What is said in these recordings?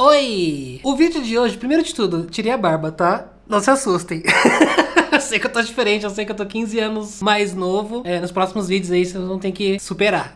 Oi! O vídeo de hoje, primeiro de tudo, tirei a barba, tá? Não se assustem. Eu sei que eu tô diferente, eu sei que eu tô 15 anos mais novo. Nos próximos vídeos aí vocês vão ter que superar.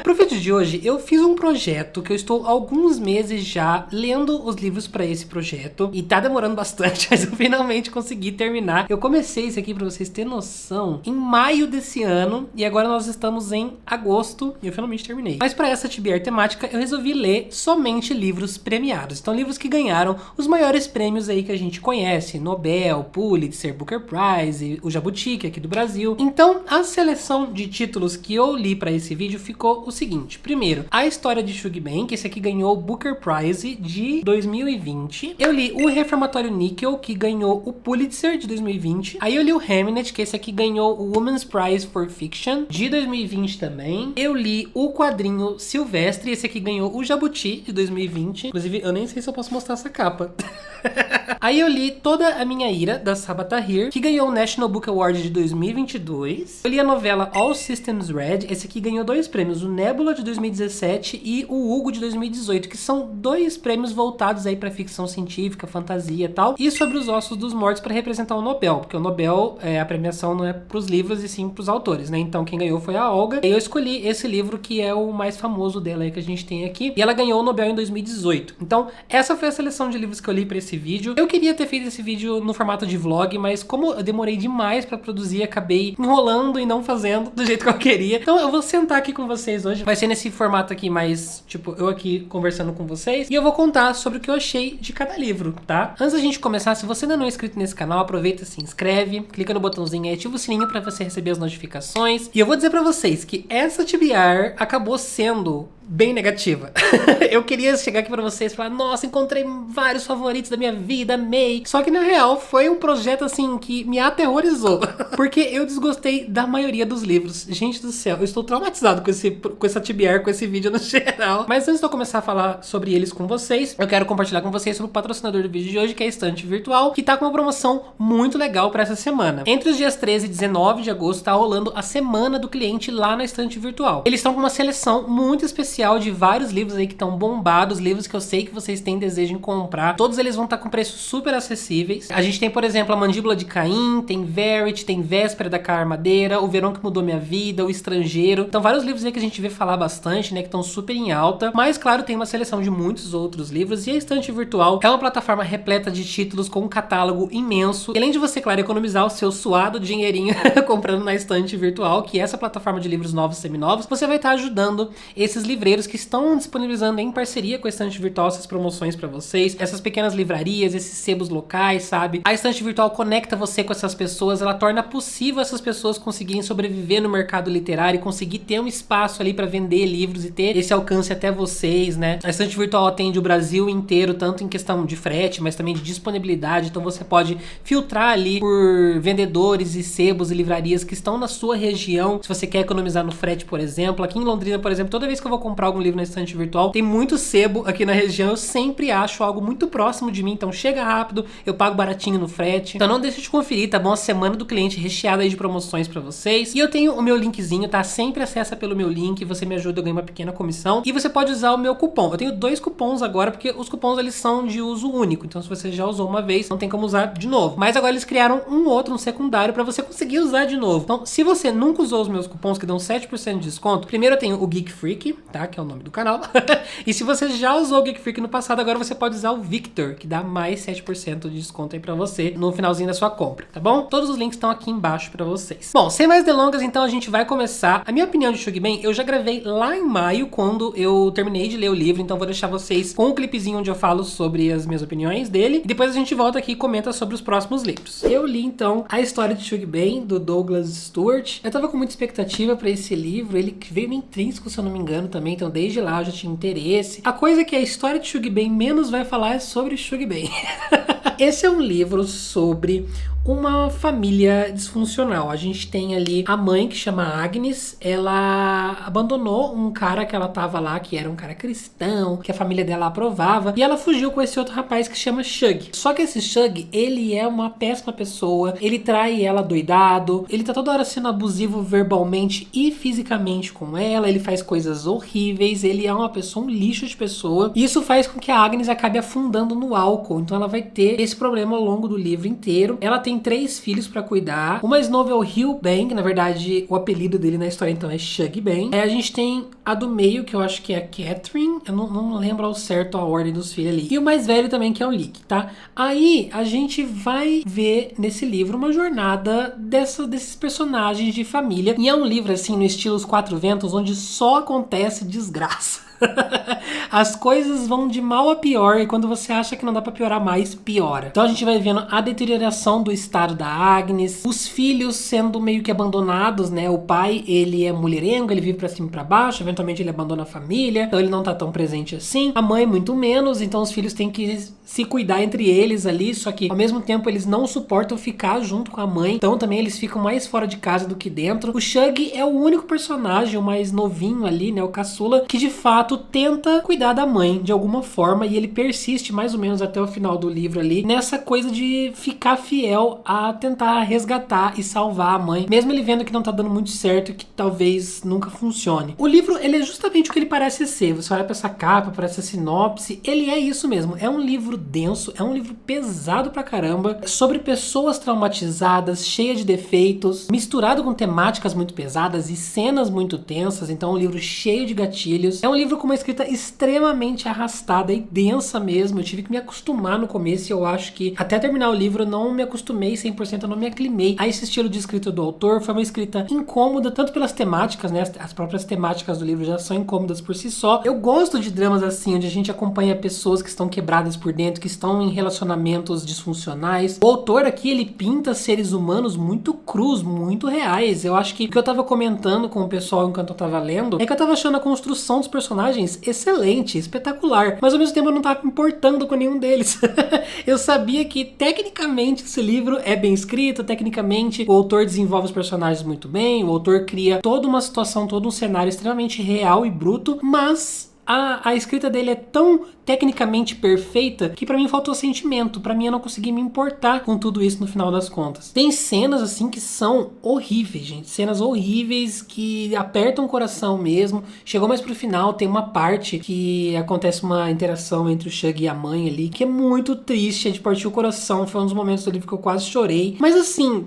Pro vídeo de hoje, eu fiz um projeto que eu estou há alguns meses já lendo os livros pra esse projeto. E tá demorando bastante, mas eu finalmente consegui terminar. Eu comecei isso aqui pra vocês terem noção em maio desse ano. E agora nós estamos em agosto e eu finalmente terminei. Mas pra essa TBR temática, eu resolvi ler somente livros premiados. Então livros que ganharam os maiores prêmios aí que a gente conhece. Nobel, Pulitzer, Booker Prize, o Jabuti, que é aqui do Brasil. Então, a seleção de títulos que eu li pra esse vídeo ficou o seguinte. Primeiro, A História de Shug Ben, que esse aqui ganhou o Booker Prize de 2020. Eu li O Reformatório Níquel, que ganhou o Pulitzer de 2020. Aí eu li o Hamnet, que esse aqui ganhou o Women's Prize for Fiction de 2020 também. Eu li o quadrinho Silvestre, esse aqui ganhou o Jabuti de 2020. Inclusive, eu nem sei se eu posso mostrar essa capa. Aí eu li Toda a Minha Ira, da Sabaa Tahir, que ganhou o National Book Award de 2022. Eu li a novela All Systems Red, esse aqui ganhou 2 prêmios, o Nebula de 2017 e o Hugo de 2018, que são 2 prêmios voltados aí pra ficção científica, fantasia e tal, e sobre os ossos dos mortos pra representar o Nobel, porque o Nobel, a premiação não é pros livros e sim pros autores, né? Então quem ganhou foi a Olga, e eu escolhi esse livro que é o mais famoso dela aí que a gente tem aqui, e ela ganhou o Nobel em 2018. Então essa foi a seleção de livros que eu li pra esse vídeo. Eu queria ter feito esse vídeo no formato de vlog, mas como eu demorei demais pra produzir, acabei enrolando e não fazendo do jeito que eu queria. Então eu vou sentar aqui com vocês hoje. Vai ser nesse formato aqui mais, tipo, eu aqui conversando com vocês. E eu vou contar sobre o que eu achei de cada livro, tá? Antes da gente começar, se você ainda não é inscrito nesse canal, aproveita, se inscreve, clica no botãozinho e ativa o sininho pra você receber as notificações. E eu vou dizer pra vocês que essa TBR acabou sendo bem negativa. Eu queria chegar aqui pra vocês e falar, nossa, encontrei vários favoritos da minha vida, amei. Só que na real foi um projeto assim que me aterrorizou. Porque eu desgostei da maioria dos livros. Gente do céu, eu estou traumatizado com essa TBR, com esse vídeo no geral. Mas antes de eu começar a falar sobre eles com vocês, eu quero compartilhar com vocês sobre o patrocinador do vídeo de hoje, que é a Estante Virtual, que tá com uma promoção muito legal pra essa semana. Entre os dias 13 e 19 de agosto tá rolando a Semana do Cliente lá na Estante Virtual. Eles estão com uma seleção muito especial de vários livros aí que estão bombados, livros que eu sei que vocês têm desejo em comprar. Todos eles vão estar com preços super acessíveis. A gente tem, por exemplo, A Mandíbula de Caim, tem Verity, tem Véspera da Car Madeira, O Verão que Mudou Minha Vida, O Estrangeiro. Então vários livros aí que a gente vê falar bastante, né, que estão super em alta. Mas, claro, tem uma seleção de muitos outros livros. E a Estante Virtual é uma plataforma repleta de títulos com um catálogo imenso. E além de você, claro, economizar o seu suado dinheirinho comprando na Estante Virtual, que é essa plataforma de livros novos e seminovos, você vai estar ajudando esses livreiros que estão disponibilizando em parceria com a Estante Virtual essas promoções pra vocês, essas pequenas livrarias, esses sebos locais, sabe? A Estante Virtual conecta você com essas pessoas, ela torna possível essas pessoas conseguirem sobreviver no mercado literário e conseguir ter um espaço ali pra vender livros e ter esse alcance até vocês, né? A Estante Virtual atende o Brasil inteiro, tanto em questão de frete, mas também de disponibilidade, então você pode filtrar ali por vendedores e sebos e livrarias que estão na sua região, se você quer economizar no frete, por exemplo. Aqui em Londrina, por exemplo, toda vez que eu vou comprar algum livro na Estante Virtual, tem muito sebo aqui na região, eu sempre acho algo muito próximo de mim, então chega rápido, eu pago baratinho no frete. Então não deixe de conferir, tá bom? A Semana do Cliente recheada aí de promoções pra vocês. E eu tenho o meu linkzinho, tá? Sempre acessa pelo meu link, você me ajuda a ganhar uma pequena comissão. E você pode usar o meu cupom. Eu tenho 2 cupons agora, porque os cupons eles são de uso único, então se você já usou uma vez, não tem como usar de novo. Mas agora eles criaram um outro, um secundário, pra você conseguir usar de novo. Então, se você nunca usou os meus cupons, que dão 7% de desconto, primeiro eu tenho o Geek Freak, tá? Que é o nome do canal. E se você já usou o Geek Freak no passado, agora você pode usar o Victor, que dá mais 7% de desconto aí pra você no finalzinho da sua compra, tá bom? Todos os links estão aqui embaixo pra vocês. Bom, sem mais delongas, então a gente vai começar. A minha opinião de Shug Ben, eu já gravei lá em maio, quando eu terminei de ler o livro, então vou deixar vocês com um clipezinho onde eu falo sobre as minhas opiniões dele, e depois a gente volta aqui e comenta sobre os próximos livros. Eu li, então, A História de Shug Ben, do Douglas Stuart. Eu tava com muita expectativa pra esse livro, ele veio no intrínseco, se eu não me engano, também, então desde lá eu já tinha interesse. A coisa que a história de Shug Ben menos vai falar é sobre Shug Ben. Esse é um livro sobre uma família disfuncional. A gente tem ali a mãe, que chama Agnes. Ela abandonou um cara que ela tava lá, que era um cara cristão, que a família dela aprovava, e ela fugiu com esse outro rapaz que chama Shug. Só que esse Shug, ele é uma péssima pessoa, ele trai ela doidado, ele tá toda hora sendo abusivo verbalmente e fisicamente com ela, ele faz coisas horríveis, ele é uma pessoa, um lixo de pessoa. E isso faz com que a Agnes acabe afundando no álcool, então ela vai ter esse problema ao longo do livro inteiro. Ela tem 3 filhos pra cuidar. O mais novo é o Hugh Bang, na verdade o apelido dele na história então é Shug Bang. A gente tem a do meio, que eu acho que é a Catherine, eu não lembro ao certo a ordem dos filhos ali. E o mais velho também, que é o Lick, tá? Aí a gente vai ver nesse livro uma jornada desses personagens de família. E é um livro assim no estilo Os Quatro Ventos, onde só acontece desgraça. As coisas vão de mal a pior, e quando você acha que não dá pra piorar mais, piora. Então a gente vai vendo a deterioração do estado da Agnes, os filhos sendo meio que abandonados, né? O pai, ele é mulherengo, ele vive pra cima e pra baixo, eventualmente ele abandona a família, então ele não tá tão presente assim. A mãe muito menos, então os filhos têm que se cuidar entre eles ali, só que ao mesmo tempo eles não suportam ficar junto com a mãe, então também eles ficam mais fora de casa do que dentro. O Shug é o único personagem, o mais novinho ali, né? O caçula, que de fato tenta cuidar da mãe de alguma forma, e ele persiste mais ou menos até o final do livro ali nessa coisa de ficar fiel a tentar resgatar e salvar a mãe, mesmo ele vendo que não tá dando muito certo e que talvez nunca funcione. O livro, ele é justamente o que ele parece ser. Você olha pra essa capa, pra essa sinopse, ele é isso mesmo. É um livro denso, é um livro pesado pra caramba, sobre pessoas traumatizadas, cheia de defeitos, misturado com temáticas muito pesadas e cenas muito tensas. Então é um livro cheio de gatilhos. É um livro com uma escrita extremamente arrastada e densa mesmo. Eu tive que me acostumar no começo, e eu acho que até terminar o livro eu não me acostumei 100%, eu não me aclimei a esse estilo de escrita do autor. Foi uma escrita incômoda, tanto pelas temáticas, né? As próprias temáticas do livro já são incômodas por si só. Eu gosto de dramas assim, onde a gente acompanha pessoas que estão quebradas por dentro, que estão em relacionamentos disfuncionais. O autor aqui, ele pinta seres humanos muito crus, muito reais. Eu acho que o que eu tava comentando com o pessoal enquanto eu tava lendo é que eu tava achando a construção dos personagens excelente, espetacular, mas ao mesmo tempo eu não tava me importando com nenhum deles. Eu sabia que tecnicamente esse livro é bem escrito, tecnicamente o autor desenvolve os personagens muito bem, o autor cria toda uma situação, todo um cenário extremamente real e bruto, mas a escrita dele é tão tecnicamente perfeita que pra mim faltou sentimento. Pra mim eu não consegui me importar com tudo isso no final das contas. Tem cenas assim que são horríveis, gente. Cenas horríveis que apertam o coração mesmo. Chegou mais pro final, tem uma parte que acontece uma interação entre o Shug e a mãe ali, que é muito triste, é de partir o coração. Foi um dos momentos do livro que eu quase chorei. Mas assim,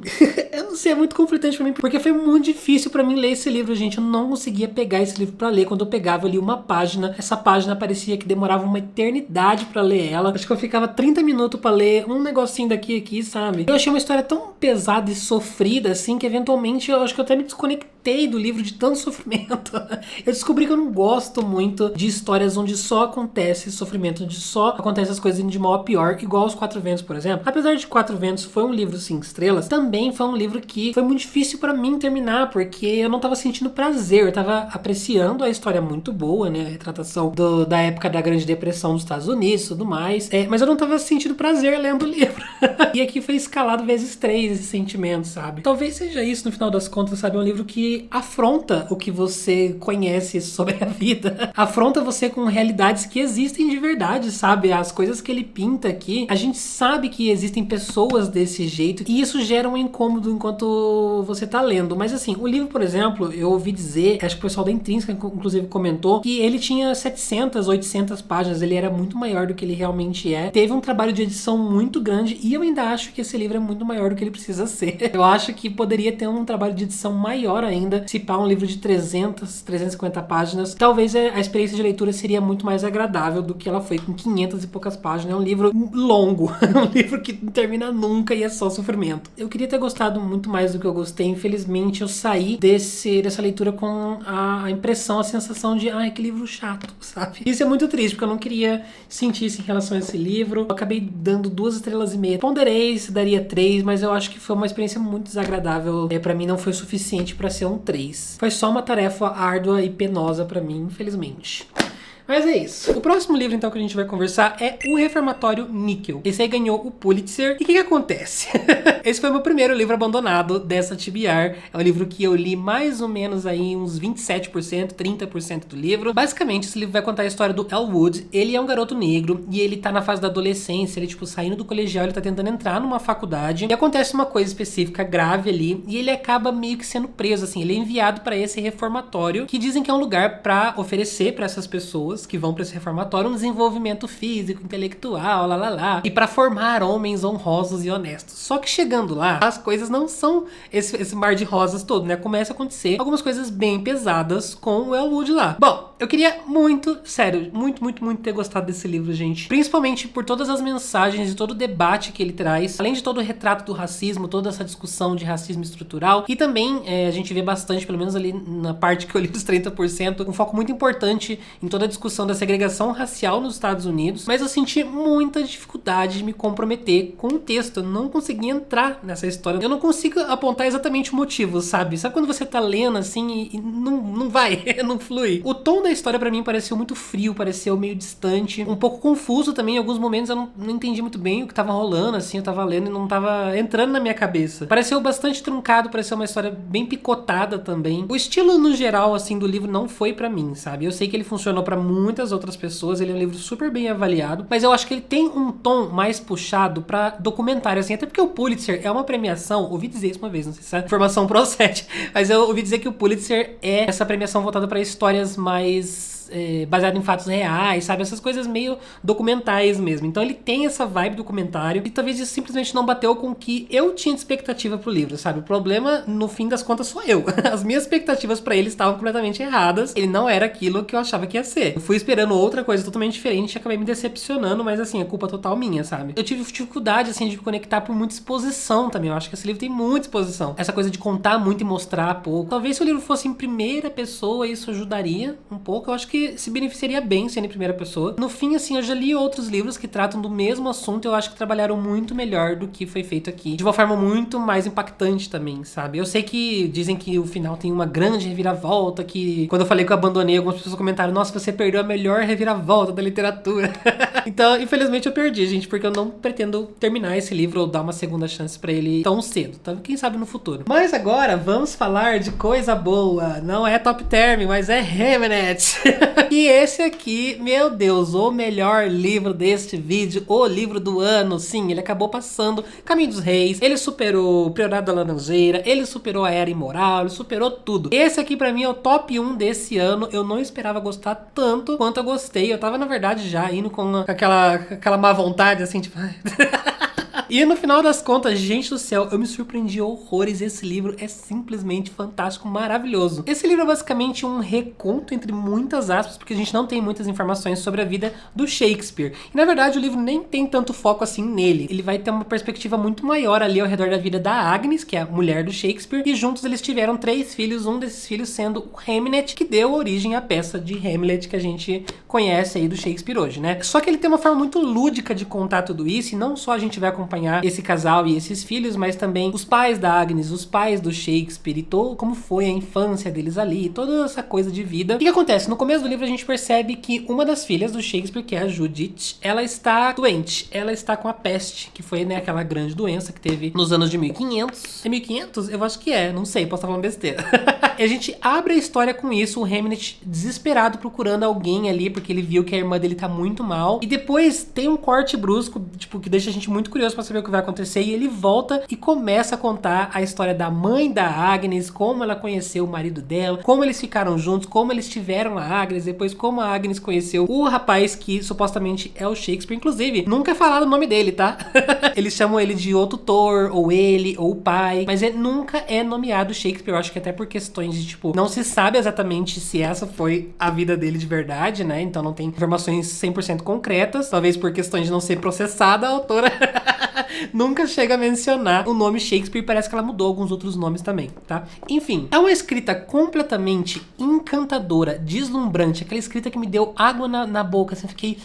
eu não sei, é muito conflitante pra mim, porque foi muito difícil pra mim ler esse livro, gente. Eu não conseguia pegar esse livro pra ler. Quando eu pegava, eu li uma página. Essa página parecia que demorava uma eternidade pra ler ela. Acho que eu ficava 30 minutos pra ler um negocinho daqui aqui, sabe? Eu achei uma história tão pesada e sofrida, assim, que eventualmente eu acho que eu até me desconectei do livro de tanto sofrimento. Eu descobri que eu não gosto muito de histórias onde só acontece sofrimento, onde só acontece as coisas indo de mal a pior, igual Os Quatro Ventos, por exemplo. Apesar de Quatro Ventos foi um livro 5 estrelas, também foi um livro que foi muito difícil pra mim terminar, porque eu não tava sentindo prazer, eu tava apreciando a história muito boa, né? A retratação da época da Grande Depressão dos Estados Unidos e tudo mais, mas eu não tava sentindo prazer lendo o livro. E aqui foi escalado vezes 3 esse sentimento, sabe? Talvez seja isso no final das contas, sabe? É um livro que afronta o que você conhece sobre a vida. Afronta você com realidades que existem de verdade, sabe? As coisas que ele pinta aqui, a gente sabe que existem pessoas desse jeito, e isso gera um incômodo enquanto você tá lendo. Mas assim, o livro, por exemplo, eu ouvi dizer, acho que o pessoal da Intrínseca inclusive comentou, que ele tinha 700, 800 páginas, ele era muito maior do que ele realmente é. Teve um trabalho de edição muito grande, e eu ainda acho que esse livro é muito maior do que ele precisa ser. Eu acho que poderia ter um trabalho de edição maior ainda, se pá um livro de 300, 350 páginas. Talvez a experiência de leitura seria muito mais agradável do que ela foi com 500 e poucas páginas. É um livro longo, um livro que não termina nunca e é só sofrimento. Eu queria ter gostado muito mais do que eu gostei. Infelizmente eu saí dessa leitura com a impressão, a sensação de que livro chato, sabe? Isso é muito triste, porque eu não queria sentir isso em relação a esse livro. Eu acabei dando 2 estrelas e meia. Ponderei se daria 3, mas eu acho que foi uma experiência muito desagradável. Pra mim não foi suficiente pra ser um 3. Foi só uma tarefa árdua e penosa pra mim, infelizmente. Mas é isso. O próximo livro, então, que a gente vai conversar é O Reformatório Níquel. Esse aí ganhou o Pulitzer. E o que acontece? Esse foi o meu primeiro livro abandonado dessa TBR. É um livro que eu li mais ou menos aí uns 27%, 30% do livro. Basicamente, esse livro vai contar a história do Elwood. Ele é um garoto negro e ele tá na fase da adolescência. Ele, tipo, saindo do colegial, ele tá tentando entrar numa faculdade. E acontece uma coisa específica, grave ali. E ele acaba meio que sendo preso, assim. Ele é enviado pra esse reformatório, que dizem que é um lugar pra oferecer pra essas pessoas que vão pra esse reformatório um desenvolvimento físico, intelectual, e pra formar homens honrosos e honestos. Só que chegando lá, as coisas não são esse mar de rosas todo, né? Começa a acontecer algumas coisas bem pesadas com o Elwood lá. Bom, eu queria muito, sério, muito ter gostado desse livro, gente. Principalmente por todas as mensagens e todo o debate que ele traz, além de todo o retrato do racismo, toda essa discussão de racismo estrutural. E também a gente vê bastante, pelo menos ali na parte que eu li dos 30%, um foco muito importante em toda a discussão da segregação racial nos Estados Unidos. Mas eu senti muita dificuldade de me comprometer com o texto. Eu não consegui entrar nessa história. Eu não consigo apontar exatamente o motivo, sabe? Sabe quando você tá lendo assim e não vai, não flui? O tom da história pra mim pareceu muito frio, pareceu meio distante, um pouco confuso também. Em alguns momentos eu não entendi muito bem o que tava rolando, assim, eu tava lendo e não tava entrando na minha cabeça. Pareceu bastante truncado, pareceu uma história bem picotada também. O estilo no geral, assim, do livro não foi pra mim, sabe? Eu sei que ele funcionou pra muitas outras pessoas, ele é um livro super bem avaliado, mas eu acho que ele tem um tom mais puxado pra documentário, assim, até porque o Pulitzer é uma premiação, ouvi dizer isso uma vez, não sei se a informação procede, mas eu ouvi dizer que o Pulitzer é essa premiação voltada pra histórias mais baseado em fatos reais, sabe? Essas coisas meio documentais mesmo. Então ele tem essa vibe documentário e talvez isso simplesmente não bateu com o que eu tinha de expectativa pro livro, sabe? O problema, no fim das contas, sou eu. As minhas expectativas pra ele estavam completamente erradas. Ele não era aquilo que eu achava que ia ser. Eu fui esperando outra coisa totalmente diferente e acabei me decepcionando, mas assim, é culpa total minha, sabe? Eu tive dificuldade, assim, de me conectar por muita exposição também. Eu acho que esse livro tem muita exposição. Essa coisa de contar muito e mostrar pouco. Talvez se o livro fosse em primeira pessoa, isso ajudaria um pouco. Eu acho que se beneficiaria bem sendo em primeira pessoa. No fim, assim, eu já li outros livros que tratam do mesmo assunto. Eu acho que trabalharam muito melhor do que foi feito aqui. De uma forma muito mais impactante também, sabe? Eu sei que dizem que o final tem uma grande reviravolta, que quando eu falei que eu abandonei, algumas pessoas comentaram: nossa, você perdeu a melhor reviravolta da literatura. Então, infelizmente eu perdi, gente, porque eu não pretendo terminar esse livro ou dar uma segunda chance pra ele tão cedo, tá? Quem sabe no futuro. Mas agora, vamos falar de coisa boa. Não é Top Term, mas é Hamnet. E esse aqui, meu Deus, o melhor livro deste vídeo, o livro do ano. Sim, ele acabou passando Caminho dos Reis, ele superou o Priorato da Laranjeira, ele superou a Era Imoral, ele superou tudo. Esse aqui pra mim é o top 1 desse ano. Eu não esperava gostar tanto quanto eu gostei. Eu tava, na verdade, já indo com aquela má vontade, assim, tipo... E no final das contas, gente do céu, eu me surpreendi horrores. Esse livro é simplesmente fantástico, maravilhoso. Esse livro é basicamente um reconto, entre muitas aspas, porque a gente não tem muitas informações sobre a vida do Shakespeare. E na verdade o livro nem tem tanto foco assim nele. Ele vai ter uma perspectiva muito maior ali ao redor da vida da Agnes, que é a mulher do Shakespeare, e juntos eles tiveram 3 filhos, um desses filhos sendo o Hamlet, que deu origem à peça de Hamlet que a gente conhece aí do Shakespeare hoje, né? Só que ele tem uma forma muito lúdica de contar tudo isso, e não só a gente vai acompanhar esse casal e esses filhos, mas também os pais da Agnes, os pais do Shakespeare e como foi a infância deles ali, toda essa coisa de vida. O que acontece? No começo do livro a gente percebe que uma das filhas do Shakespeare, que é a Judith, ela está doente, ela está com a peste, que foi, né, aquela grande doença que teve nos anos de 1500. É 1500? Eu acho que é, não sei, posso estar falando besteira. E a gente abre a história com isso, o Hamlet desesperado procurando alguém ali, porque ele viu que a irmã dele tá muito mal. E depois tem um corte brusco, tipo, que deixa a gente muito curioso pra saber o que vai acontecer, e ele volta e começa a contar a história da mãe da Agnes, como ela conheceu o marido dela, como eles ficaram juntos, como eles tiveram a Agnes, depois como a Agnes conheceu o rapaz que supostamente é o Shakespeare. Inclusive, nunca é falado o nome dele, tá? Eles chamam ele de o tutor, ou ele, ou o pai, mas ele nunca é nomeado Shakespeare. Eu acho que até por questões de, tipo, não se sabe exatamente se essa foi a vida dele de verdade, né? Então não tem informações 100% concretas, talvez por questões de não ser processada, a autora nunca chega a mencionar o nome Shakespeare. Parece que ela mudou alguns outros nomes também, tá? Enfim, é uma escrita completamente encantadora, deslumbrante, aquela escrita que me deu água na boca, assim, fiquei...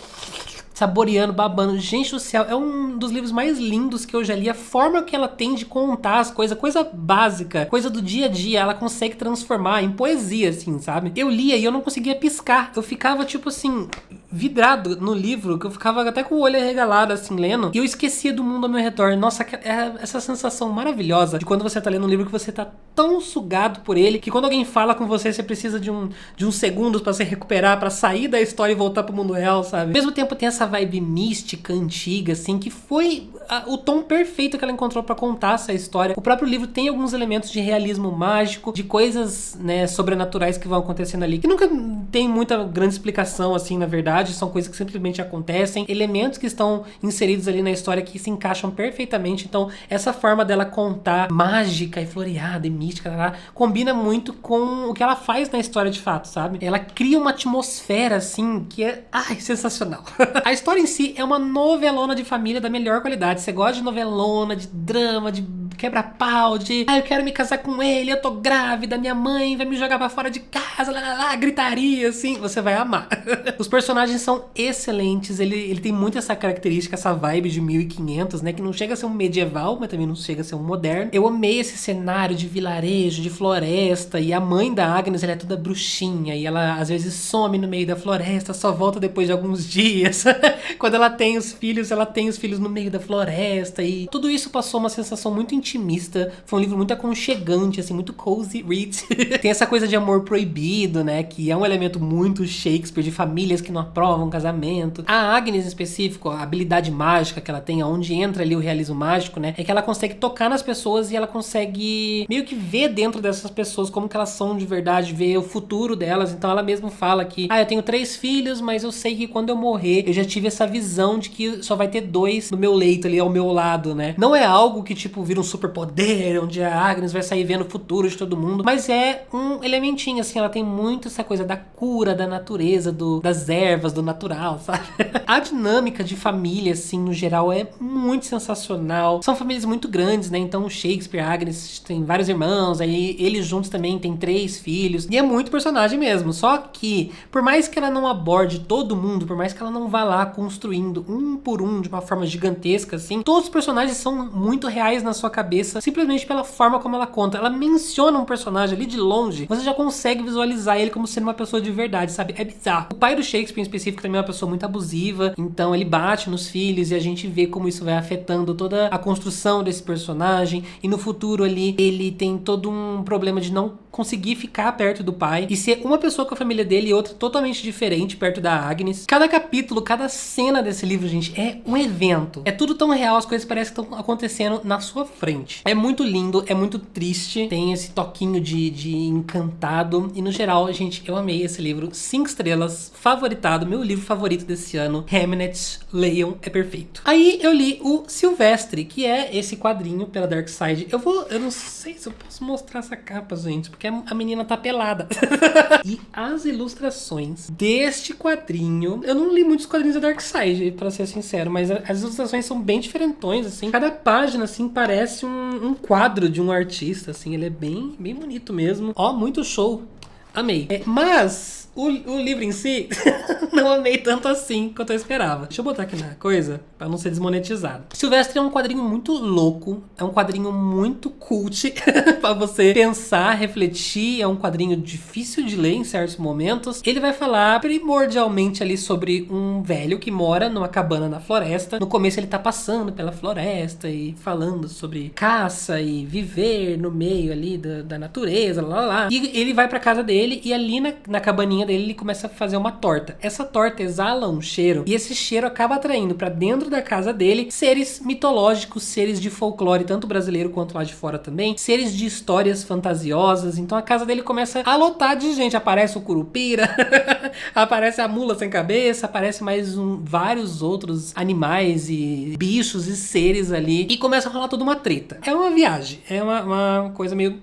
saboreando, babando. Gente do céu, é um dos livros mais lindos que eu já li. A forma que ela tem de contar as coisas, coisa básica, coisa do dia a dia, ela consegue transformar em poesia, assim, sabe? Eu lia e eu não conseguia piscar. Eu ficava, tipo assim, vidrado no livro, que eu ficava até com o olho arregalado, assim, lendo. E eu esquecia do mundo ao meu redor. Nossa, é essa sensação maravilhosa de quando você tá lendo um livro que você tá tão sugado por ele, que quando alguém fala com você, você precisa de uns segundos pra se recuperar, pra sair da história e voltar pro mundo real, sabe? Ao mesmo tempo tem essa vibe mística, antiga, assim, que foi o tom perfeito que ela encontrou pra contar essa história. O próprio livro tem alguns elementos de realismo mágico, de coisas, né, sobrenaturais que vão acontecendo ali, que nunca tem muita grande explicação, assim, na verdade, são coisas que simplesmente acontecem, elementos que estão inseridos ali na história que se encaixam perfeitamente. Então, essa forma dela contar mágica e floreada e mística, combina muito com o que ela faz na história de fato, sabe? Ela cria uma atmosfera, assim, que é, sensacional. A história em si é uma novelona de família da melhor qualidade. Você gosta de novelona, de drama, de quebra-pau, de eu quero me casar com ele, eu tô grávida, minha mãe vai me jogar pra fora de casa, gritaria, assim, você vai amar. Os personagens são excelentes, ele tem muito essa característica, essa vibe de 1500, né, que não chega a ser um medieval, mas também não chega a ser um moderno. Eu amei esse cenário de vilarejo, de floresta, e a mãe da Agnes, ela é toda bruxinha, e ela às vezes some no meio da floresta, só volta depois de alguns dias. Quando ela tem os filhos no meio da floresta, e tudo isso passou uma sensação muito intimista. Foi um livro muito aconchegante, assim, muito cozy read. Tem essa coisa de amor proibido, né, que é um elemento muito Shakespeare, de famílias que não aprovam casamento. A Agnes, em específico, a habilidade mágica que ela tem, onde entra ali o realismo mágico, né, é que ela consegue tocar nas pessoas e ela consegue meio que ver dentro dessas pessoas como que elas são de verdade, ver o futuro delas. Então ela mesma fala que, eu tenho 3 filhos, mas eu sei que quando eu morrer, eu já tive essa visão de que só vai ter 2 no meu leito ali ao meu lado, né. Não é algo que, tipo, vira um superpoder, onde a Agnes vai sair vendo o futuro de todo mundo, mas é um elementinho, assim, ela tem muito essa coisa da cura, da natureza, das ervas, do natural, sabe? A dinâmica de família, assim, no geral, é muito sensacional. São famílias muito grandes, né? Então, o Shakespeare, a Agnes, tem vários irmãos, aí eles juntos também têm 3 filhos, e é muito personagem mesmo. Só que, por mais que ela não aborde todo mundo, por mais que ela não vá lá construindo um por um de uma forma gigantesca, assim, todos os personagens são muito reais na sua cabeça, simplesmente pela forma como ela conta. Ela menciona um personagem ali de longe, você já consegue visualizar ele como sendo uma pessoa de verdade, sabe? É bizarro. O pai do Shakespeare, em específico, também é uma pessoa muito abusiva, então ele bate nos filhos e a gente vê como isso vai afetando toda a construção desse personagem, e no futuro ali, ele tem todo um problema de não conseguir ficar perto do pai e ser uma pessoa com a família dele e outra totalmente diferente perto da Agnes. Cada capítulo, cada cena desse livro, gente, é um evento. É tudo tão real, as coisas parecem que estão acontecendo na sua frente. É muito lindo, é muito triste, tem esse toquinho de encantado, e no geral, gente, eu amei esse livro. 5 estrelas, favoritado, meu livro favorito desse ano. Hamnet, leiam, é perfeito. Aí eu li o Silvestre, que é esse quadrinho pela Dark Side. Eu não sei se eu posso mostrar essa capa, gente, porque a menina tá pelada. E as ilustrações deste quadrinho, eu não li muitos quadrinhos da Dark Side, pra ser sincero, mas as ilustrações são bem diferentões, assim. Cada página, assim, parece um quadro de um artista, assim. Ele é bem bonito mesmo. Ó, muito show. Amei. Mas o livro em si, não amei tanto assim quanto eu esperava. Deixa eu botar aqui na coisa, pra não ser desmonetizado. Silvestre é um quadrinho muito louco, é um quadrinho muito cult, pra você pensar, refletir. É um quadrinho difícil de ler em certos momentos. Ele vai falar primordialmente ali sobre um velho que mora numa cabana na floresta. No começo ele tá passando pela floresta e falando sobre caça e viver no meio ali da natureza, lá. E ele vai pra casa dele e ali na cabaninha dele ele começa a fazer uma torta. Essa torta exala um cheiro e esse cheiro acaba atraindo pra dentro da casa dele seres mitológicos, seres de folclore, tanto brasileiro quanto lá de fora também, seres de histórias fantasiosas. Então a casa dele começa a lotar de gente. Aparece o curupira, aparece a mula sem cabeça, aparece mais vários outros animais e bichos e seres ali, e começa a rolar toda uma treta. É uma viagem, é uma coisa meio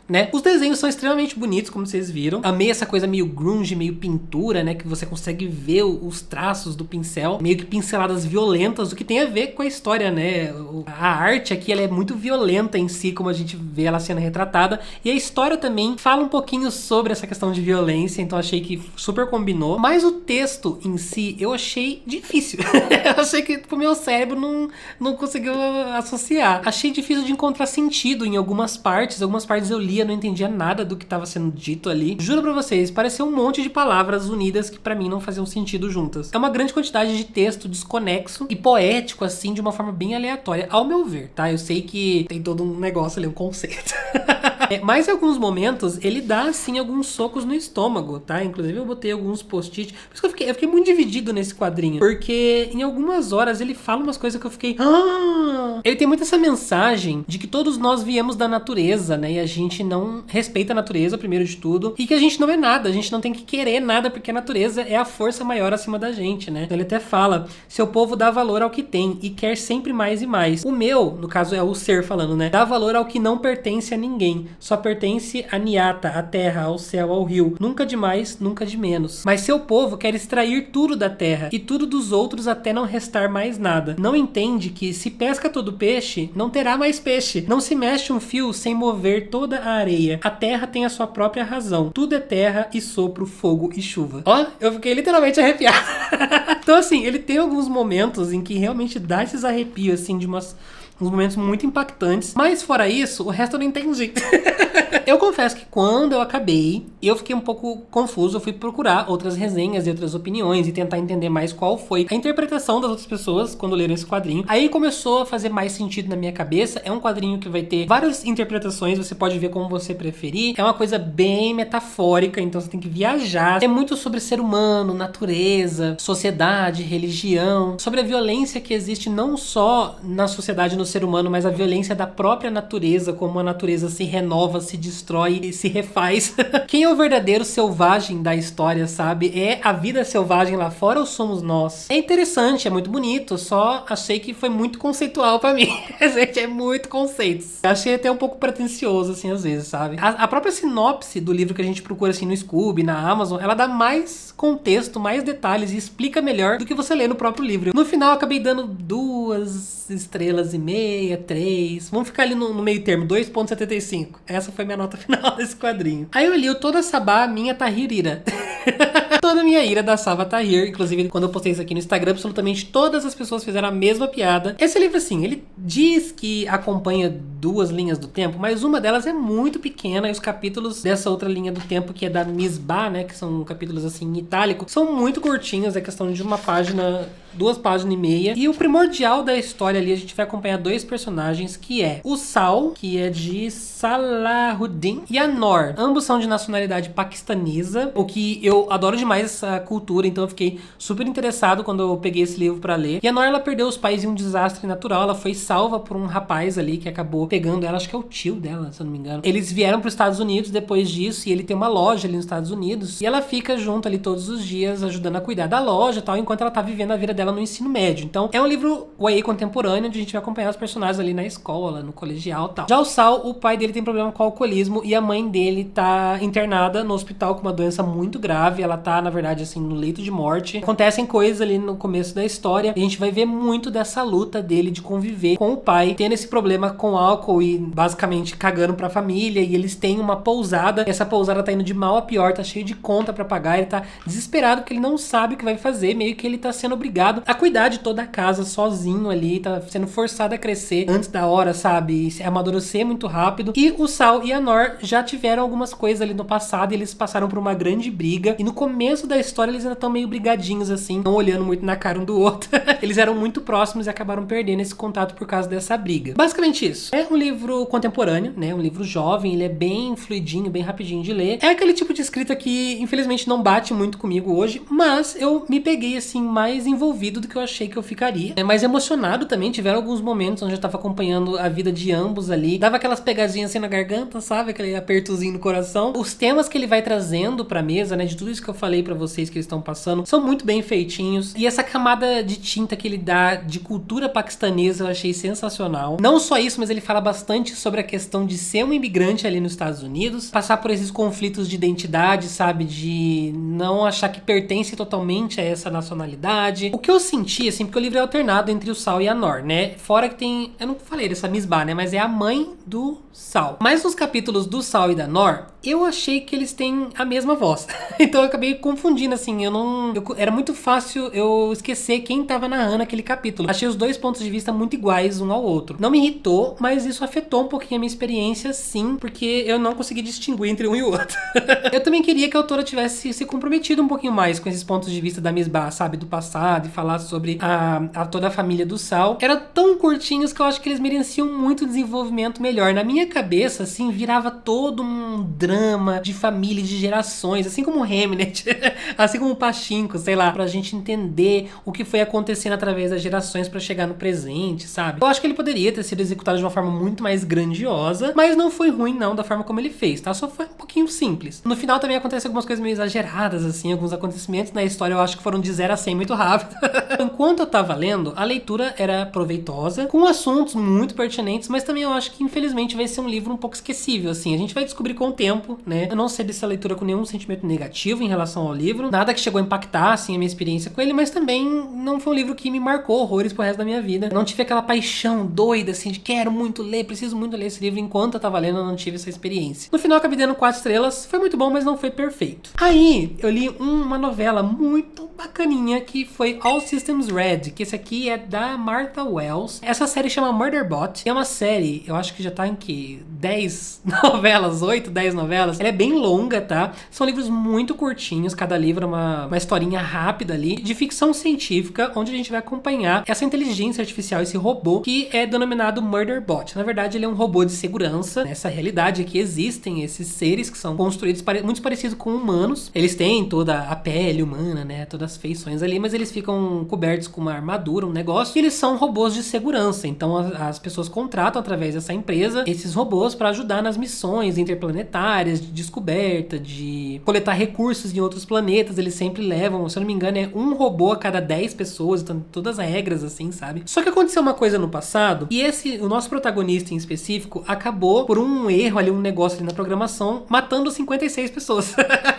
né? Os desenhos são extremamente bonitos, como vocês viram. Amei essa coisa meio grunge, meio pintura, né? Que você consegue ver os traços do pincel, meio que pinceladas violentas, o que tem a ver com a história, né? A arte aqui, ela é muito violenta em si, como a gente vê ela sendo retratada. E a história também fala um pouquinho sobre essa questão de violência, então achei que super combinou. Mas o texto em si, eu achei difícil. Eu achei que o meu cérebro não conseguiu associar. Achei difícil de encontrar sentido em algumas partes. Algumas partes eu lia, não entendia nada do que estava sendo dito ali. Juro pra vocês, parecia um monte de palavras unidas que pra mim não faziam sentido juntas. É uma grande quantidade de texto desconexo e poético, assim, de uma forma bem aleatória, ao meu ver, tá? Eu sei que tem todo um negócio ali, um conceito. Mas em alguns momentos, ele dá, assim, alguns socos no estômago, tá? Inclusive eu botei alguns post-it. Por isso que eu fiquei muito dividido nesse quadrinho. Porque em algumas horas ele fala umas coisas que eu fiquei... Ele tem muito essa mensagem de que todos nós viemos da natureza, né? E a gente não respeita a natureza, primeiro de tudo. E que a gente não é nada, a gente não tem que querer nada, porque a natureza é a força maior acima da gente, né? Então ele até fala, seu povo dá valor ao que tem e quer sempre mais e mais. O meu, no caso é o ser falando, né? Dá valor ao que não pertence a ninguém. Só pertence a Niata, à terra, ao céu, ao rio. Nunca de mais, nunca de menos. Mas seu povo quer extrair tudo da terra e tudo dos outros até não restar mais nada. Não entende que se pesca todo peixe, não terá mais peixe. Não se mexe um fio sem mover toda a areia. A terra tem a sua própria razão. Tudo é terra e sopro, fogo e chuva. Ó, eu fiquei literalmente arrepiado. Então assim, ele tem alguns momentos em que realmente dá esses arrepios, assim, de uns momentos muito impactantes. Mas fora isso, o resto eu não entendi. Eu confesso que quando eu acabei, eu fiquei um pouco confuso. Eu fui procurar outras resenhas e outras opiniões e tentar entender mais qual foi a interpretação das outras pessoas quando leram esse quadrinho. Aí começou a fazer mais sentido na minha cabeça. É um quadrinho que vai ter várias interpretações, você pode ver como você preferir. É uma coisa bem metafórica, então você tem que viajar. É muito sobre ser humano, natureza, sociedade, religião, sobre a violência que existe não só na sociedade, no ser humano, mas a violência da própria natureza, como a natureza se renova, se destrói e se refaz. Quem é o verdadeiro selvagem da história, sabe? É a vida selvagem lá fora ou somos nós? É interessante, é muito bonito, só achei que foi muito conceitual pra mim. Gente, é muito conceitos. Achei até um pouco pretencioso, assim, às vezes, sabe? A própria sinopse do livro que a gente procura, assim, no Scoob, na Amazon, ela dá mais contexto, mais detalhes e explica melhor do que você lê no próprio livro. No final, eu acabei dando 2,5 estrelas, 3. Vamos ficar ali no meio termo, 2,75. Essa foi minha nota final desse quadrinho. Aí eu li o Toda Sabá, Minha Tahirira. Toda a minha ira da Sava Tahir. Inclusive, quando eu postei isso aqui no Instagram, absolutamente todas as pessoas fizeram a mesma piada. Esse livro, assim, ele diz que acompanha 2 linhas do tempo, mas uma delas é muito pequena, e os capítulos dessa outra linha do tempo, que é da Misbah, né, que são capítulos, assim, em itálico, são muito curtinhos, é questão de 1 página, 2 páginas e meia. E o primordial da história ali, a gente vai acompanhar 2 personagens, que é o Sal, que é de Salahuddin, e a Noor. Ambos são de nacionalidade paquistanesa, o que eu adoro demais essa cultura, então eu fiquei super interessado quando eu peguei esse livro pra ler. E a Noor, ela perdeu os pais em um desastre natural, ela foi salva por um rapaz ali que acabou pegando ela, acho que é o tio dela, se eu não me engano. Eles vieram pros Estados Unidos depois disso, e ele tem uma loja ali nos Estados Unidos, e ela fica junto ali todos os dias, ajudando a cuidar da loja e tal, enquanto ela tá vivendo a vida dela no ensino médio. Então, é um livro YA contemporâneo, onde a gente vai acompanhar os personagens ali na escola, no colegial e tal. Já o Sal, o pai dele tem problema com o alcoolismo, e a mãe dele tá internada no hospital com uma doença muito grave. Ela tá, na verdade, assim, no leito de morte. Acontecem coisas ali no começo da história, e a gente vai ver muito dessa luta dele de conviver com o pai, tendo esse problema com álcool e basicamente cagando pra família, e eles têm uma pousada. Essa pousada tá indo de mal a pior, tá cheio de conta pra pagar, ele tá desesperado porque ele não sabe o que vai fazer, meio que ele tá sendo obrigado a cuidar de toda a casa sozinho ali, tá sendo forçado a crescer antes da hora, sabe? E se amadurecer muito rápido. E o Sal e a Noor já tiveram algumas coisas ali no passado, e eles passaram por uma grande briga, e no começo da história eles ainda estão meio brigadinhos assim, não olhando muito na cara um do outro. Eles eram muito próximos e acabaram perdendo esse contato por causa dessa briga. Basicamente isso. É um livro contemporâneo, né? Um livro jovem, ele é bem fluidinho, bem rapidinho de ler. É aquele tipo de escrita que infelizmente não bate muito comigo hoje, mas eu me peguei assim mais envolvido desenvolvido do que eu achei que eu ficaria. É mais emocionado também, tiveram alguns momentos onde eu tava acompanhando a vida de ambos ali. Dava aquelas pegadinhas assim na garganta, sabe? Aquele apertozinho no coração. Os temas que ele vai trazendo pra mesa, né? De tudo isso que eu falei pra vocês que eles estão passando, são muito bem feitinhos. E essa camada de tinta que ele dá de cultura paquistanesa eu achei sensacional. Não só isso, mas ele fala bastante sobre a questão de ser um imigrante ali nos Estados Unidos, passar por esses conflitos de identidade, sabe? De não achar que pertence totalmente a essa nacionalidade. O que eu senti, assim, porque o livro é alternado entre o Sal e a Nor, né? Fora que tem, eu não falei dessa Misbah, né? Mas é a mãe do Sal. Mas nos capítulos do Sal e da Nor, eu achei que eles têm a mesma voz. Então eu acabei confundindo, assim, era muito fácil eu esquecer quem tava narrando aquele capítulo. Achei os dois pontos de vista muito iguais um ao outro. Não me irritou, mas isso afetou um pouquinho a minha experiência, sim, porque eu não consegui distinguir entre um e o outro. Eu também queria que a autora tivesse se comprometido um pouquinho mais com esses pontos de vista da Misbah, sabe, do passado, e falar sobre toda a família do Sal. Eram tão curtinhos que eu acho que eles mereciam muito desenvolvimento melhor. Na minha cabeça, assim, virava todo um drama de família, de gerações, assim como o Hamlet, assim como o Pachinko, sei lá, pra gente entender o que foi acontecendo através das gerações pra chegar no presente, sabe? Eu acho que ele poderia ter sido executado de uma forma muito mais grandiosa, mas não foi ruim não da forma como ele fez, tá? Só foi um pouquinho simples. No final também acontece algumas coisas meio exageradas, assim, alguns acontecimentos na história eu acho que foram de 0 a 100 muito rápido. Enquanto eu tava lendo, a leitura era proveitosa, com assuntos muito pertinentes, mas também eu acho que infelizmente vai ser um livro um pouco esquecível, assim. A gente vai descobrir com o tempo, né? Eu não sei dessa leitura com nenhum sentimento negativo em relação ao livro, nada que chegou a impactar, assim, a minha experiência com ele, mas também não foi um livro que me marcou horrores pro resto da minha vida. Eu não tive aquela paixão doida, assim, de quero muito ler, preciso muito ler esse livro. Enquanto eu tava lendo, eu não tive essa experiência. No final, eu acabei dando 4 estrelas, foi muito bom, mas não foi perfeito. Aí, eu li uma novela muito bacaninha, que foi All Systems Red, que esse aqui é da Martha Wells. Essa série chama Murderbot, é uma série, eu acho que já tá em que 10 novelas, 8, 10 novelas. Ela é bem longa, tá? São livros muito curtinhos, cada livro é uma historinha rápida ali, de ficção científica, onde a gente vai acompanhar essa inteligência artificial, esse robô, que é denominado Murderbot. Na verdade, ele é um robô de segurança. Nessa realidade aqui existem esses seres que são construídos muito parecidos com humanos. Eles têm toda a pele humana, né? Todas as feições ali, mas eles ficam cobertos com uma armadura, um negócio, e eles são robôs de segurança. Então as pessoas contratam através dessa empresa esses robôs para ajudar nas missões interplanetárias, de descoberta, de coletar recursos em outros planetas. Eles sempre levam, se eu não me engano, é um robô a cada 10 pessoas, então todas as regras assim, sabe? Só que aconteceu uma coisa no passado, e o nosso protagonista em específico acabou, por um erro ali, um negócio ali na programação, matando 56 pessoas.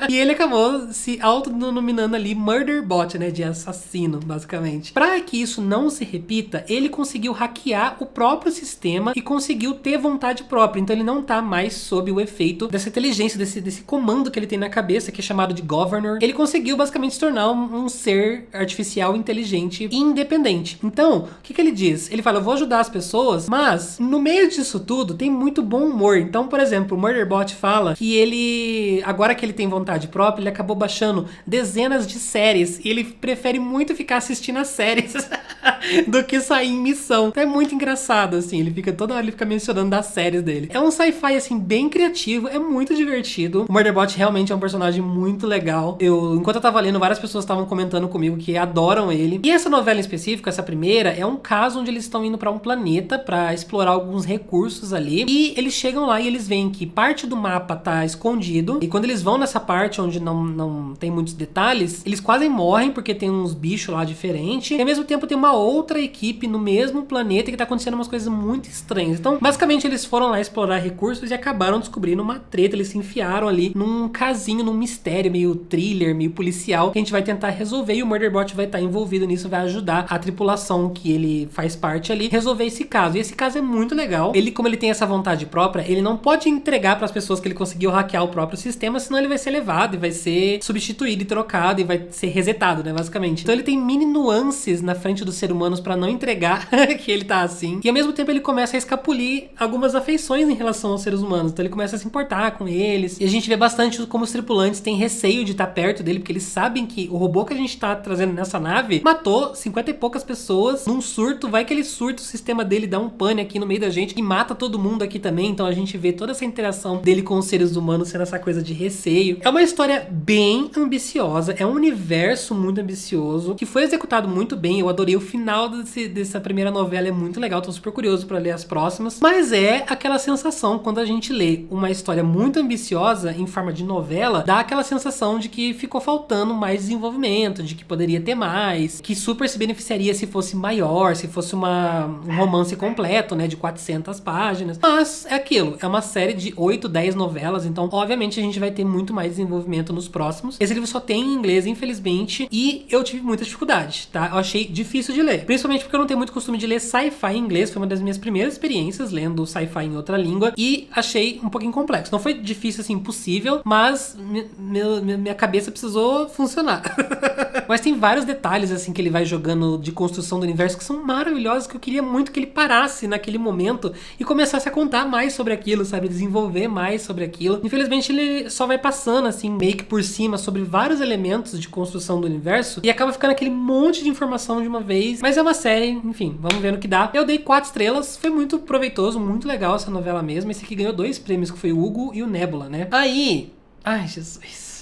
E ele acabou se autodenominando ali Murderbot, né? De assassino, basicamente. Pra que isso não se repita, ele conseguiu hackear o próprio sistema e conseguiu ter vontade própria. Então ele não tá mais sob o efeito dessa inteligência, desse comando que ele tem na cabeça, que é chamado de Governor. Ele conseguiu basicamente se tornar um ser artificial inteligente e independente. Então, o que ele diz? Ele fala, eu vou ajudar as pessoas, mas no meio disso tudo tem muito bom humor. Então, por exemplo, o Murderbot fala que ele, agora que ele tem vontade própria, ele acabou baixando dezenas de séries e ele prefere muito ficar assistindo as séries do que sair em missão. Então é muito engraçado, assim, ele fica toda hora, ele fica mencionando das séries dele. É um sci-fi, assim, bem criativo, é muito divertido. O Murderbot realmente é um personagem muito legal. Enquanto eu tava lendo, várias pessoas estavam comentando comigo que adoram ele. E essa novela em específico, essa primeira, é um caso onde eles estão indo pra um planeta pra explorar alguns recursos ali. E eles chegam lá e eles veem que parte do mapa tá escondido. E quando eles vão nessa parte onde não tem muitos detalhes, eles quase morrem porque tem uns bichos lá diferentes. E ao mesmo tempo tem uma outra equipe no mesmo planeta que tá acontecendo umas coisas muito estranhas. Então, basicamente, eles foram lá explorar recursos e acabaram descobrindo uma treta. Eles se enfiaram ali num casinho, num mistério meio thriller, meio policial, que a gente vai tentar resolver, e o Murderbot vai estar envolvido nisso, vai ajudar a tripulação que ele faz parte ali, resolver esse caso. E esse caso é muito legal. Ele, como ele tem essa vontade própria, ele não pode entregar para as pessoas que ele conseguiu hackear o próprio sistema, senão ele vai ser levado e vai ser substituído e trocado e vai ser resetado, né, basicamente. Então ele tem mini nuances na frente dos seres humanos para não entregar que ele tá assim. E ao mesmo tempo ele começa a escapulir algumas afeições em relação aos seres humanos. Então ele começa a se importar com eles. E a gente vê bastante como os tripulantes têm receio de estar perto dele, porque eles sabem que o robô que a gente tá trazendo nessa nave matou 50 e poucas pessoas num surto. Vai que ele surta, o sistema dele dá um pane aqui no meio da gente e mata todo mundo aqui também. Então a gente vê toda essa interação dele com os seres humanos sendo essa coisa de receio. É uma história bem ambiciosa, é um universo muito ambicioso, que foi executado muito bem. Eu adorei o final dessa primeira novela, é muito legal, tô super curioso pra ler as próximas. Mas é aquela sensação, quando a gente lê uma história muito ambiciosa em forma de novela, dá aquela sensação de que ficou faltando mais desenvolvimento, de que poderia ter mais, que super se beneficiaria se fosse maior, se fosse um romance completo, né, de 400 páginas. Mas é aquilo, é uma série de 8, 10 novelas, então obviamente a gente vai ter muito mais desenvolvimento nos próximos. Esse livro só tem em inglês, infelizmente, e eu tive muita dificuldade, tá? Eu achei difícil de ler, principalmente porque eu não tenho muito costume de ler sci-fi em inglês. Foi uma das minhas primeiras experiências lendo sci-fi em outra língua e achei um pouquinho complexo. Não foi difícil, assim, impossível, mas minha cabeça precisou funcionar. Mas tem vários detalhes, assim, que ele vai jogando de construção do universo que são maravilhosos, que eu queria muito que ele parasse naquele momento e começasse a contar mais sobre aquilo, sabe? Desenvolver mais sobre aquilo. Infelizmente, ele só vai passando, assim, meio que por cima sobre vários elementos de construção do universo e acaba ficando aquele monte de informação de uma vez. Mas é uma série, enfim, vamos ver no que dá. Eu dei 4 estrelas, foi muito proveitoso, muito legal essa novela mesmo. Esse aqui ganhou 2 prêmios, que foi o Hugo e o Nebula, né? Aí... Ai, Jesus...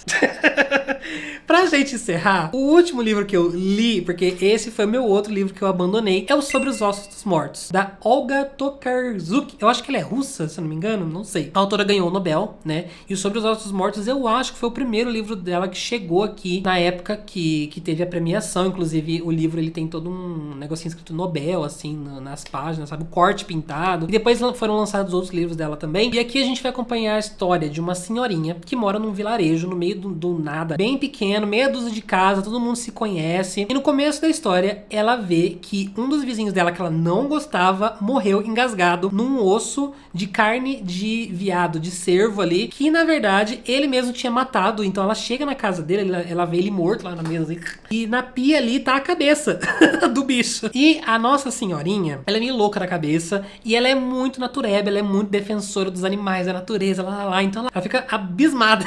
Pra gente encerrar, o último livro que eu li, porque esse foi o meu outro livro que eu abandonei, é o Sobre os Ossos dos Mortos, da Olga Tokarczuk. Eu acho que ela é russa, se eu não me engano, não sei. A autora ganhou o Nobel, né? E o Sobre os Ossos dos Mortos, eu acho que foi o primeiro livro dela que chegou aqui na época que teve a premiação. Inclusive, o livro ele tem todo um negocinho escrito Nobel, assim, nas páginas, sabe? O corte pintado. E depois foram lançados outros livros dela também. E aqui a gente vai acompanhar a história de uma senhorinha que mora num vilarejo no meio do nada, bem pequeno, meia dúzia de casa, todo mundo se conhece. E no começo da história, ela vê que um dos vizinhos dela, que ela não gostava, morreu engasgado num osso de carne de veado, de cervo ali, que na verdade ele mesmo tinha matado. Então ela chega na casa dele, ela vê ele morto lá na mesa, e na pia ali tá a cabeça do bicho. E a nossa senhorinha, ela é meio louca da cabeça, e ela é muito natureba, ela é muito defensora dos animais, da natureza, lá. Então ela fica abismada.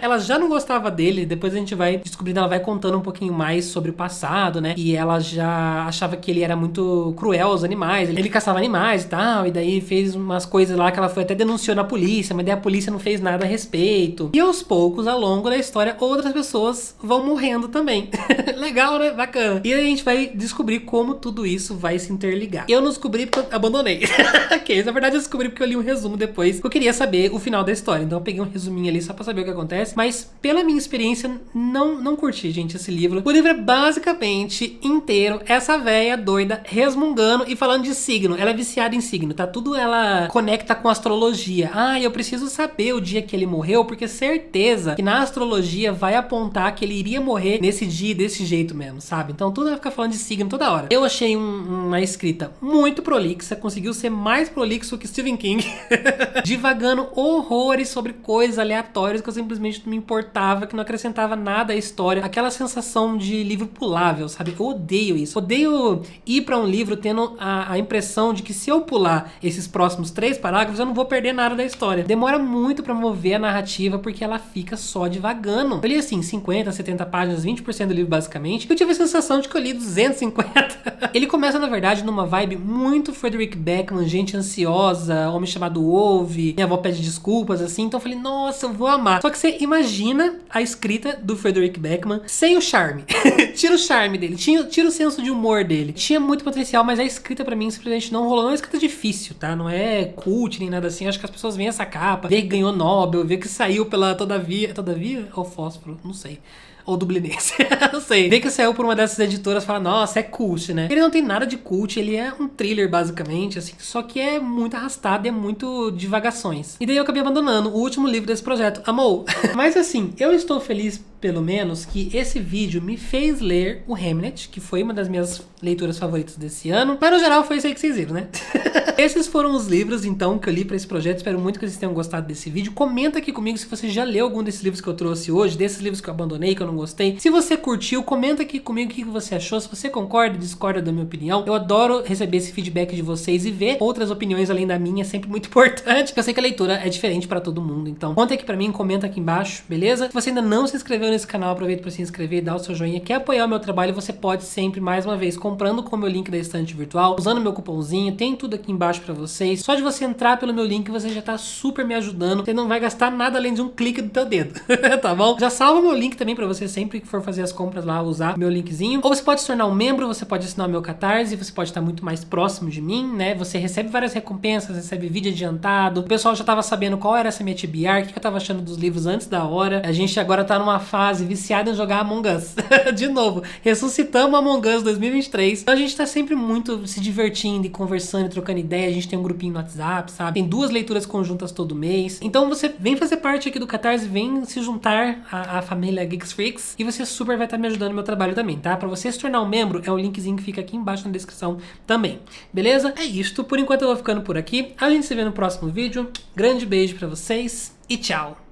Ela já não gostava dele, depois a gente vai descobrindo, ela vai contando um pouquinho mais sobre o passado, né? E ela já achava que ele era muito cruel aos animais, ele caçava animais e tal, e daí fez umas coisas lá que ela foi até denunciou na polícia, mas daí a polícia não fez nada a respeito. E aos poucos, ao longo da história, outras pessoas vão morrendo também. Legal, né? Bacana. E aí a gente vai descobrir como tudo isso vai se interligar. Eu não descobri porque eu abandonei. Ok, na verdade eu descobri porque eu li um resumo depois. Eu queria saber o final da história, então eu peguei um resuminho ali só pra saber o que acontece, mas pela minha experiência, não curti, gente, esse livro. O livro é basicamente inteiro essa véia doida resmungando e falando de signo. Ela é viciada em signo, tá? Tudo ela conecta com astrologia. Ah, eu preciso saber o dia que ele morreu, porque certeza que na astrologia vai apontar que ele iria morrer nesse dia, desse jeito mesmo, sabe? Então tudo vai ficar falando de signo toda hora. Eu achei uma escrita muito prolixa, conseguiu ser mais prolixo que Stephen King, divagando horrores sobre coisas aleatórias que eu simplesmente não me importava, que não acrescentava nada à história. Aquela sensação de livro pulável, sabe? Eu odeio isso. Odeio ir pra um livro tendo a impressão de que se eu pular esses próximos 3 parágrafos, eu não vou perder nada da história. Demora muito pra mover a narrativa, porque ela fica só divagando. Eu li assim, 50, 70 páginas, 20% do livro basicamente. Eu tive a sensação de que eu li 250. Ele começa, na verdade, numa vibe muito Frederick Backman, gente ansiosa, homem chamado Ove, minha avó pede desculpas, assim. Então eu falei, nossa, eu vou amar. Só que você imagina a escrita do Frederick Backman sem o charme. Tira o charme dele, tira o senso de humor dele. Tinha muito potencial, mas a escrita pra mim simplesmente não rolou. Não é uma escrita difícil, tá? Não é cult nem nada assim. Acho que as pessoas veem essa capa, vê que ganhou Nobel, vê que saiu pela Todavia ou Fósforo, não sei. Ou Dublinense, não sei. Vê que saiu por uma dessas editoras e fala, nossa, é cult, né? Ele não tem nada de cult, ele é um thriller, basicamente, assim, só que é muito arrastado e é muito divagações. E daí eu acabei abandonando o último livro desse projeto, Amou. Mas assim, eu estou feliz pelo menos, que esse vídeo me fez ler o Hamlet, que foi uma das minhas leituras favoritas desse ano. Mas no geral foi isso aí que vocês viram, né? Esses foram os livros, então, que eu li pra esse projeto. Espero muito que vocês tenham gostado desse vídeo. Comenta aqui comigo se você já leu algum desses livros que eu trouxe hoje, desses livros que eu abandonei, que eu não gostei. Se você curtiu, comenta aqui comigo o que você achou. Se você concorda, discorda da minha opinião. Eu adoro receber esse feedback de vocês e ver outras opiniões além da minha. É sempre muito importante. Eu sei que a leitura é diferente pra todo mundo. Então, conta aqui pra mim, comenta aqui embaixo, beleza? Se você ainda não se inscreveu nesse canal, aproveita pra se inscrever, dar o seu joinha. Quer apoiar o meu trabalho, você pode sempre, mais uma vez, comprando com o meu link da estante virtual, usando meu cupomzinho. Tem tudo aqui embaixo pra vocês. Só de você entrar pelo meu link, você já tá super me ajudando. Você não vai gastar nada além de um clique do teu dedo, tá bom? Já salva meu link também pra você sempre que for fazer as compras lá, usar meu linkzinho. Ou você pode se tornar um membro, você pode assinar o meu Catarse, você pode estar muito mais próximo de mim, né? Você recebe várias recompensas, recebe vídeo adiantado. O pessoal já tava sabendo qual era essa minha TBR, o que eu tava achando dos livros antes da hora. A gente agora tá numa fase viciada em jogar Among Us. De novo, ressuscitamos Among Us 2023. Então a gente tá sempre muito se divertindo e conversando e trocando ideia. A gente tem um grupinho no WhatsApp, sabe? Tem 2 leituras conjuntas todo mês. Então você vem fazer parte aqui do Catarse, vem se juntar à família Geeks Freaks e você super vai estar me ajudando no meu trabalho também, tá? Pra você se tornar um membro, é o linkzinho que fica aqui embaixo na descrição também. Beleza? É isto. Por enquanto eu vou ficando por aqui. A gente se vê no próximo vídeo. Grande beijo pra vocês e tchau!